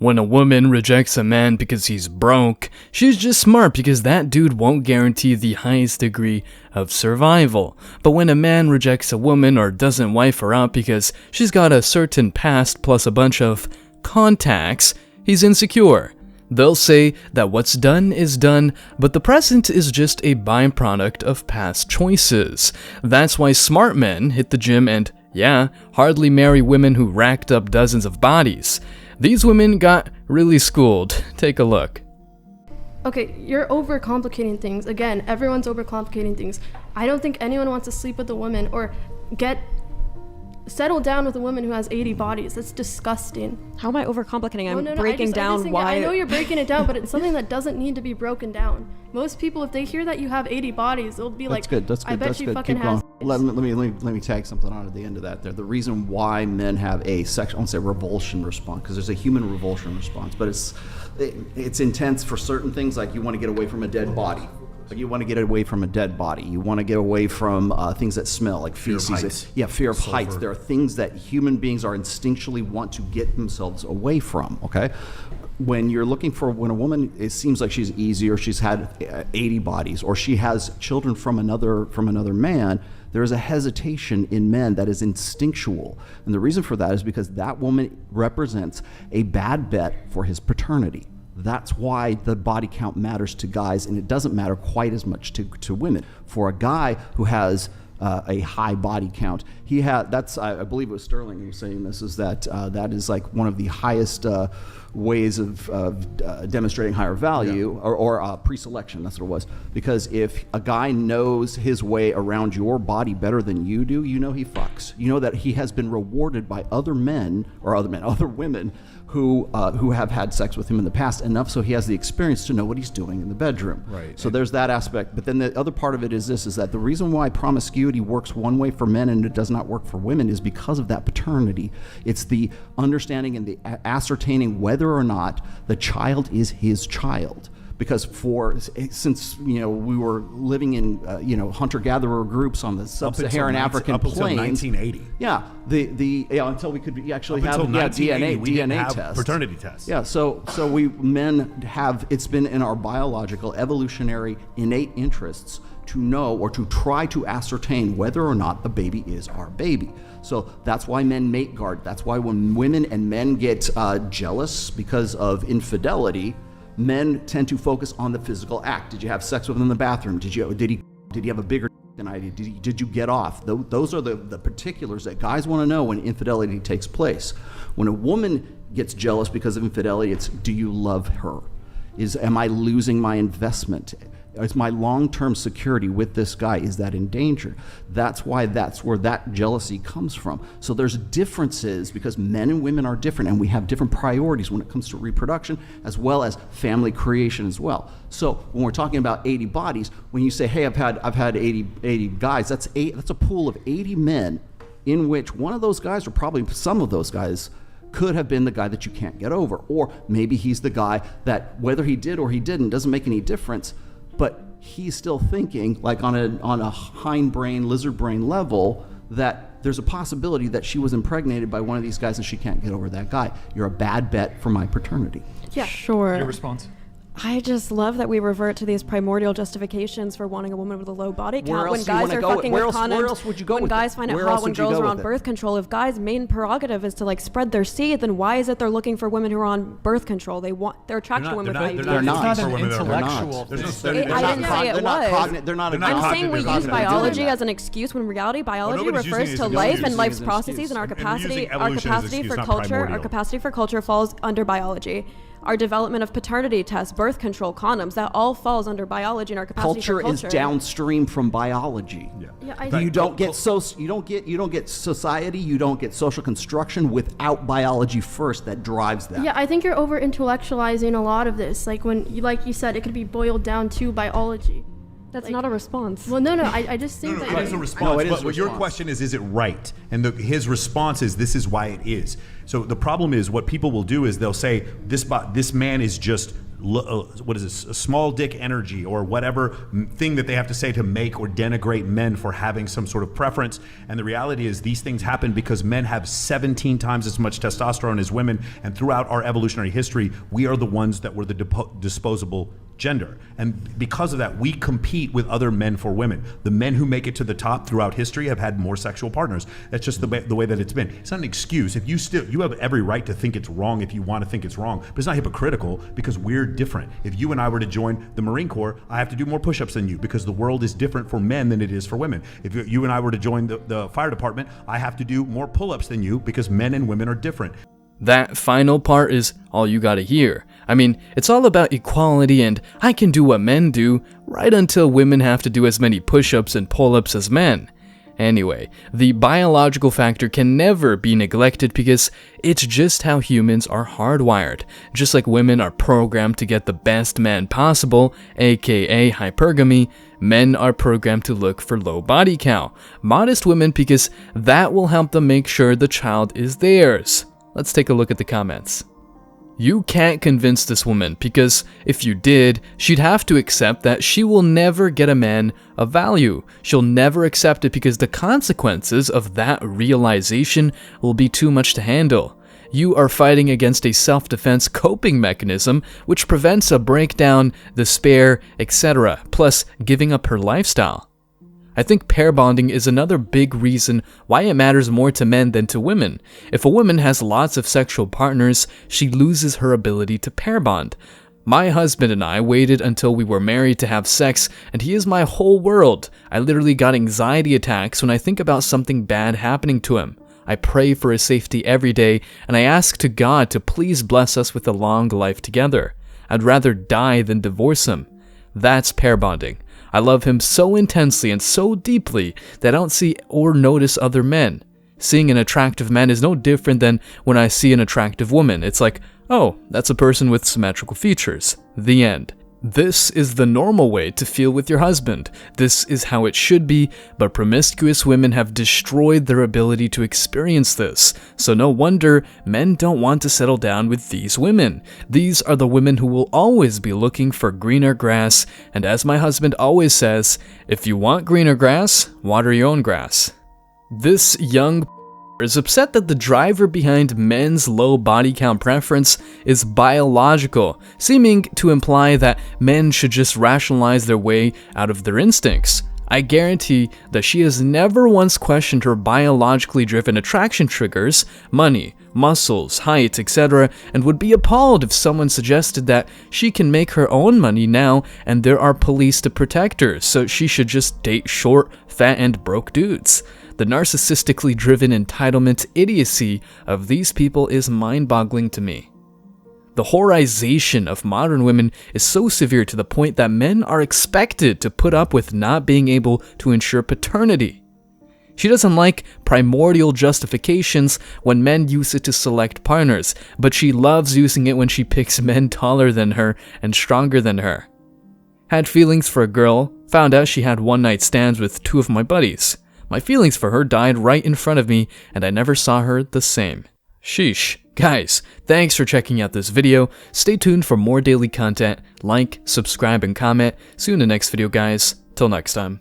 When a woman rejects a man because he's broke, she's just smart because that dude won't guarantee the highest degree of survival. But when a man rejects a woman or doesn't wife her out because she's got a certain past plus a bunch of contacts, he's insecure. They'll say that what's done is done, but the present is just a byproduct of past choices. That's why smart men hit the gym and, hardly marry women who racked up dozens of bodies. These women got really schooled. Take a look. Okay, you're overcomplicating things. Again, everyone's overcomplicating things. I don't think anyone wants to sleep with a woman or settle down with a woman who has 80 bodies. That's disgusting. How am I overcomplicating? I'm No, breaking down why. I know you're breaking it down, but it's something that doesn't need to be broken down. Most people, if they hear that you have 80 bodies, they'll be like, That's good. I bet she fucking Keep has. going. Let me tag something on at the end of that there. The reason why men have a sexual, I won't say revulsion response, because there's a human revulsion response, but it's intense for certain things, like you want to get away from a dead body. Like you want to get away from a dead body. You want to get away from things that smell, like feces. Fear of heights. There are things that human beings are instinctually want to get themselves away from, okay? When you're looking for, when a woman, it seems like she's easy, or she's had 80 bodies, or she has children from another man, there is a hesitation in men that is instinctual. And the reason for that is because that woman represents a bad bet for his paternity. That's why the body count matters to guys, and it doesn't matter quite as much to women. For a guy who has a high body count, I believe it was Sterling who was saying this, is that that is like one of the highest ways of demonstrating higher value, or pre-selection. That's what it was. Because if a guy knows his way around your body better than you do, you know he fucks. You know that he has been rewarded by other women who have had sex with him in the past enough so he has the experience to know what he's doing in the bedroom. Right. So there's that aspect. But then the other part of it is this, is that the reason why promiscuity works one way for men and it does not work for women is because of that paternity. It's the understanding and the ascertaining whether or not the child is his child. Because since we were living in hunter-gatherer groups on the sub-Saharan African plains, up until 1980. Until we could actually up have until 1980, we didn't have tests, paternity tests. Yeah, so men have, it's been in our biological, evolutionary, innate interests to know or to try to ascertain whether or not the baby is our baby. So that's why men mate guard. That's why when women and men get jealous because of infidelity, men tend to focus on the physical act. Did you have sex with him in the bathroom? Did he have a bigger than I did? Did you get off? Those are the particulars that guys want to know when infidelity takes place. When a woman gets jealous because of infidelity, it's, do you love her? Am I losing my investment? Is my long-term security with this guy, is that in danger? That's where that jealousy comes from. So there's differences because men and women are different, and we have different priorities when it comes to reproduction as well as family creation as well. So when we're talking about 80 bodies, when you say, hey, I've had 80 guys, that's a pool of 80 men in which one of those guys, or probably some of those guys, could have been the guy that you can't get over. Or maybe he's the guy that whether he did or he didn't doesn't make any difference, but he's still thinking, like on a hindbrain, lizard brain level, that there's a possibility that she was impregnated by one of these guys and she can't get over that guy. You're a bad bet for my paternity. Yeah, sure. Your response? I just love that we revert to these primordial justifications for wanting a woman with a low body count. When guys are fucking with condoms, where else would you go when with guys it? find it Where hot else when would you girls go are on with it? birth control, if guys' main prerogative is to like spread their seed, then why is it they're looking for women who are on birth control? They're attracted to women with IUDs. They're not. It's not an intellectual. There's no thing. study. I didn't say it was. They're not. I'm saying we use cognitive. biology as an excuse when in reality biology nobody's using refers it to as an life excuse. and life's Using it as an processes, excuse. and our And capacity, using our evolution as an capacity excuse, for not culture, our primordial. capacity for culture falls under biology. Our development of paternity tests, birth control, condoms, that all falls under biology and our capacity Culture for culture. is downstream from biology. Yeah, You don't get society, you don't get social construction without biology first that drives that. Yeah, I think you're over intellectualizing a lot of this. Like like you said, it could be boiled down to biology. That's not a response. Well, no, I just think that It is a response. No, it is but a your response. question is it right? And his response is, this is why it is. So the problem is, what people will do is they'll say, this man is just what is this, a small dick energy or whatever thing that they have to say to make or denigrate men for having some sort of preference. And the reality is these things happen because men have 17 times as much testosterone as women, and throughout our evolutionary history, we are the ones that were the disposable gender. And because of that, we compete with other men for women. The men who make it to the top throughout history have had more sexual partners. That's just the way that it's been. It's not an excuse. If you have every right to think it's wrong if you want to think it's wrong, but it's not hypocritical because we're different. If you and I were to join the Marine Corps, I have to do more push-ups than you because the world is different for men than it is for women. If you and I were to join the fire department, I have to do more pull-ups than you because men and women are different. That final part is all you gotta hear. I mean, it's all about equality and I can do what men do, right until women have to do as many push-ups and pull-ups as men. Anyway, the biological factor can never be neglected because it's just how humans are hardwired. Just like women are programmed to get the best man possible, aka hypergamy, men are programmed to look for low body count, modest women, because that will help them make sure the child is theirs. Let's take a look at the comments. You can't convince this woman because if you did, she'd have to accept that she will never get a man of value. She'll never accept it because the consequences of that realization will be too much to handle. You are fighting against a self-defense coping mechanism which prevents a breakdown, despair, etc., plus giving up her lifestyle. I think pair bonding is another big reason why it matters more to men than to women. If a woman has lots of sexual partners, she loses her ability to pair bond. My husband and I waited until we were married to have sex, and he is my whole world. I literally got anxiety attacks when I think about something bad happening to him. I pray for his safety every day, and I ask to God to please bless us with a long life together. I'd rather die than divorce him. That's pair bonding. I love him so intensely and so deeply that I don't see or notice other men. Seeing an attractive man is no different than when I see an attractive woman. It's like, oh, that's a person with symmetrical features. The end. This is the normal way to feel with your husband. This is how it should be, but promiscuous women have destroyed their ability to experience this. So no wonder men don't want to settle down with these women. These are the women who will always be looking for greener grass, and as my husband always says, if you want greener grass, water your own grass. This young is upset that the driver behind men's low body count preference is biological, seeming to imply that men should just rationalize their way out of their instincts. I guarantee that she has never once questioned her biologically driven attraction triggers, money, muscles, height, etc., and would be appalled if someone suggested that she can make her own money now and there are police to protect her, so she should just date short, fat, and broke dudes. The narcissistically driven entitlement idiocy of these people is mind-boggling to me. The whoreization of modern women is so severe to the point that men are expected to put up with not being able to ensure paternity. She doesn't like primordial justifications when men use it to select partners, but she loves using it when she picks men taller than her and stronger than her. Had feelings for a girl, found out she had one-night stands with two of my buddies. My feelings for her died right in front of me, and I never saw her the same. Sheesh. Guys, thanks for checking out this video. Stay tuned for more daily content. Like, subscribe, and comment. See you in the next video, guys. Till next time.